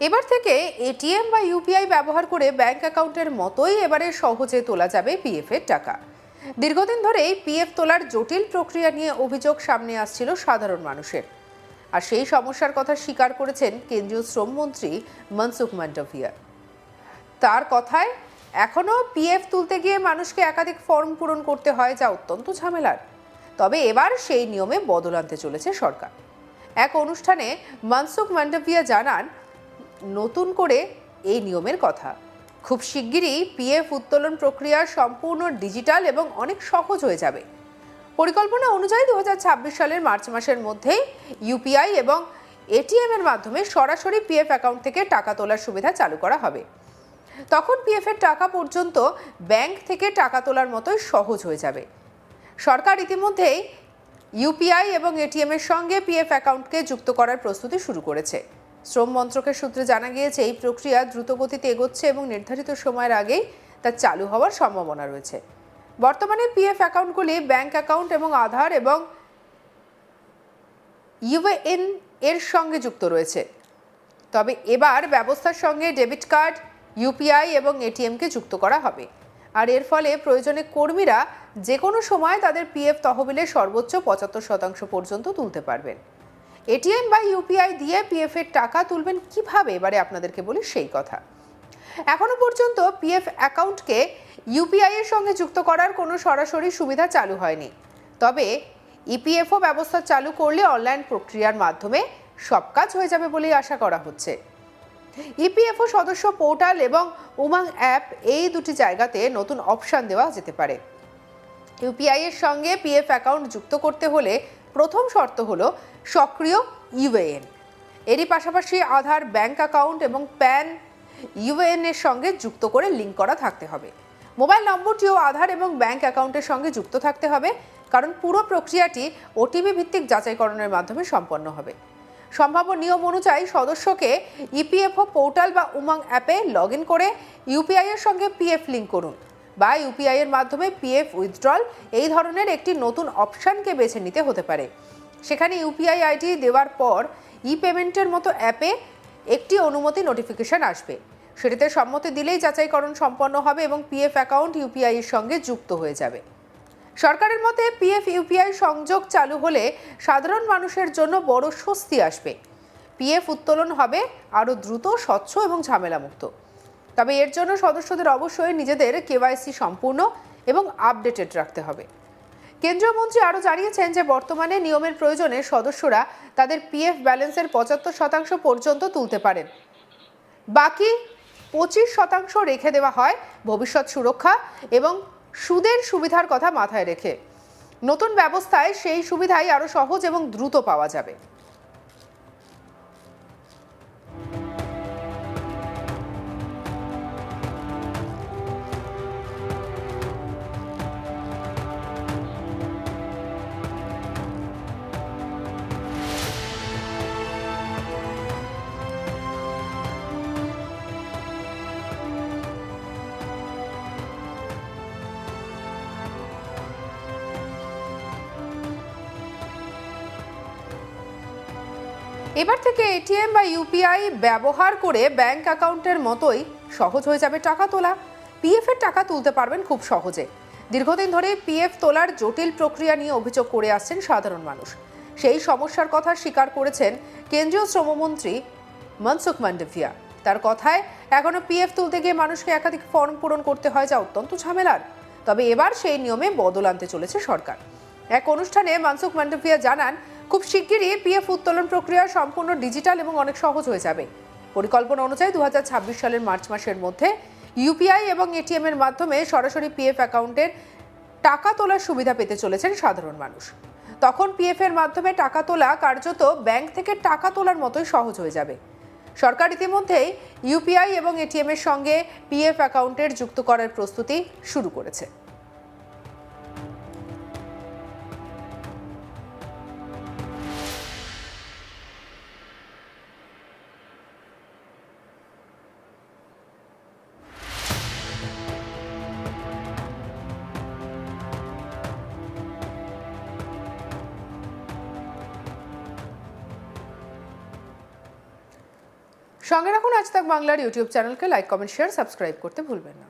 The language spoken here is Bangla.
এবার থেকে এটিএম বা ইউপিআই ব্যবহার করে ব্যাংক অ্যাকাউন্টের মতোই এবারে সহজে তোলা যাবে পিএফ এর টাকা। দীর্ঘদিন ধরেই পিএফ তোলার জটিল প্রক্রিয়া নিয়ে অভিযোগ সামনে আসছিল সাধারণ মানুষের। আর সেই সমস্যার কথা স্বীকার করেছেন কেন্দ্রীয় শ্রমমন্ত্রী মনসুখ মান্ডভিয়া। তার কথায় এখনো পিএফ তুলতে গিয়ে মানুষকে একাধিক ফর্ম পূরণ করতে হয়, যা অত্যন্ত ঝামেলার। তবে এবার সেই নিয়মে বদল আনতে চলেছে সরকার। এক অনুষ্ঠানে মনসুখ মান্ডভিয়া জানান, নতুন করে এই নিয়মের কথা। খুব শিগগিরই পিএফ উত্তোলন প্রক্রিয়া সম্পূর্ণ ডিজিটাল এবং অনেক সহজ হয়ে যাবে। পরিকল্পনা অনুযায়ী 2026 সালের মার্চ মাসের মধ্যেই ইউপিআই এবং এটিএম এর মাধ্যমে সরাসরি পিএফ অ্যাকাউন্ট থেকে টাকা তোলার সুবিধা চালু করা হবে। তখন পিএফ এর টাকা পর্যন্ত ব্যাংক থেকে টাকা তোলার মতোই সহজ হয়ে যাবে। সরকার ইতিমধ্যেই ইউপিআই এবং এটিএম এর সঙ্গে পিএফ অ্যাকাউন্টকে যুক্ত করার প্রস্তুতি শুরু করেছে। শ্রম মন্ত্রকের সূত্রে জানা গিয়েছে, এই প্রক্রিয়া দ্রুত গতিতে এগোচ্ছে এবং নির্ধারিত সময়ের আগেই তা চালু হওয়ার সম্ভাবনা রয়েছে। বর্তমানে পিএফ অ্যাকাউন্টগুলি ব্যাংক অ্যাকাউন্ট এবং আধার এবং ইউএএন এর সঙ্গে যুক্ত রয়েছে। তবে এবার ব্যবস্থার সঙ্গে ডেবিট কার্ড, ইউপিআই এবং এটিএমকে যুক্ত করা হবে। আর এর ফলে প্রয়োজনে কর্মীরা যে কোনো সময় তাদের পিএফ তহবিলে সর্বোচ্চ 75% পর্যন্ত তুলতে পারবেন। এটিএম বা ইউপিআই দিয়ে পিএফ এর টাকা তুলবেন কিভাবে, এবারে আপনাদেরকে বলি সেই কথা। এখনো পর্যন্ত পিএফ অ্যাকাউন্টকে ইউপিআই এর সঙ্গে যুক্ত করার কোনো সরাসরি সুবিধা চালু হয়নি। তবে ইপিএফও ব্যবস্থা চালু করলে অনলাইন প্রক্রিয়ার মাধ্যমে সব কাজ হয়ে যাবে বলেই আশা করা হচ্ছে। ইপিএফও সদস্য পোর্টাল এবং উমাং অ্যাপ, এই দুটি জায়গাতে নতুন অপশন দেওয়া যেতে পারে। ইউপিআই এর সঙ্গে পিএফ অ্যাকাউন্ট যুক্ত করতে হলে প্রথম শর্ত হলো সক্রিয় ইউএএন। এরই পাশাপাশি আধার, ব্যাংক অ্যাকাউন্ট এবং প্যান ইউএএন এর সঙ্গে যুক্ত করে লিঙ্ক করা থাকতে হবে। মোবাইল নম্বরটিও আধার এবং ব্যাংক অ্যাকাউন্টের সঙ্গে যুক্ত থাকতে হবে, কারণ পুরো প্রক্রিয়াটি ওটিপি ভিত্তিক যাচাইকরণের মাধ্যমে সম্পন্ন হবে। সম্ভাব্য নিয়ম অনুযায়ী সদস্যকে ইপিএফও পোর্টাল বা উমাং অ্যাপে লগ ইন করে ইউপিআই এর সঙ্গে পিএফ লিঙ্ক করুন, বা ইউপিআই এর মাধ্যমে পিএফ উইথড্রল, এই ধরনের একটি নতুন অপশনকে বেছে নিতে হতে পারে। সেখানে ইউপিআই আইডি দেওয়ার পর ই পেমেন্টের মতো অ্যাপে একটি অনুমতি নোটিফিকেশন আসবে। সেটিতে সম্মতি দিলেই যাচাইকরণ সম্পন্ন হবে এবং পিএফ অ্যাকাউন্ট ইউপিআই এর সঙ্গে যুক্ত হয়ে যাবে। সরকারের মতে পিএফ ইউপিআই সংযোগ চালু হলে সাধারণ মানুষের জন্য বড় স্বস্তি আসবে। পিএফ উত্তোলন হবে আরও দ্রুত, স্বচ্ছ এবং ঝামেলামুক্ত। তবে এর জন্য সদস্যদের অবশ্যই নিজেদের কেওয়াইসি সম্পূর্ণ এবং আপডেটেড রাখতে হবে। কেন্দ্রীয় মন্ত্রী আরও জানিয়েছেন যে বর্তমানে নিয়মের প্রয়োজনে সদস্যরা তাদের পিএফ ব্যালেন্সের 75% পর্যন্ত তুলতে পারেন। বাকি 25% রেখে দেওয়া হয় ভবিষ্যৎ সুরক্ষা এবং সুদের সুবিধার কথা মাথায় রেখে। নতুন ব্যবস্থায় সেই সুবিধাই আরও সহজ এবং দ্রুত পাওয়া যাবে। এবার থেকে এটিএম বা ইউপিআই ব্যবহার করে ব্যাংক অ্যাকাউন্টের মতোই সহজ হয়ে যাবে টাকা তোলা। পিএফ এর টাকা তুলতে পারবেন খুব সহজে। দীর্ঘদিন ধরে পিএফ তোলার জটিল প্রক্রিয়া নিয়ে অভিযোগ করে আসছেন সাধারণ মানুষ। সেই সমস্যার কথা স্বীকার করেছেন কেন্দ্রীয় শ্রমমন্ত্রী মনসুখ মান্ডভিয়া। তার কথায় এখনো পিএফ তুলতে গিয়ে মানুষকে একাধিক ফর্ম পূরণ করতে হয়, যা অত্যন্ত ঝামেলার। তবে এবার সেই নিয়মে বদল আনতে চলেছে সরকার। এক অনুষ্ঠানে মনসুখ মান্ডভিয়া জানান, খুব শিগগিরই পিএফ উত্তোলন প্রক্রিয়া সম্পূর্ণ ডিজিটাল এবং অনেক সহজ হয়ে যাবে। পরিকল্পনা অনুযায়ী 2026 সালের মার্চ মাসের মধ্যে ইউপিআই এবং এটিএম এর মাধ্যমে সরাসরি পিএফ অ্যাকাউন্টের টাকা তোলার সুবিধা পেতে চলেছেন সাধারণ মানুষ। তখন পিএফ এর মাধ্যমে টাকা তোলা কার্যত ব্যাংক থেকে টাকা তোলার মতোই সহজ হয়ে যাবে। সরকার ইতিমধ্যেই ইউপিআই এবং এটিএম এর সঙ্গে পিএফ অ্যাকাউন্টের যুক্ত করার প্রস্তুতি শুরু করেছে। সঙ্গে রাখুন আজ তাক বাংলার ইউটিউব চ্যানেলকে লাইক, কমেন্ট, শেয়ার, সাবস্ক্রাইব করতে ভুলবেন না।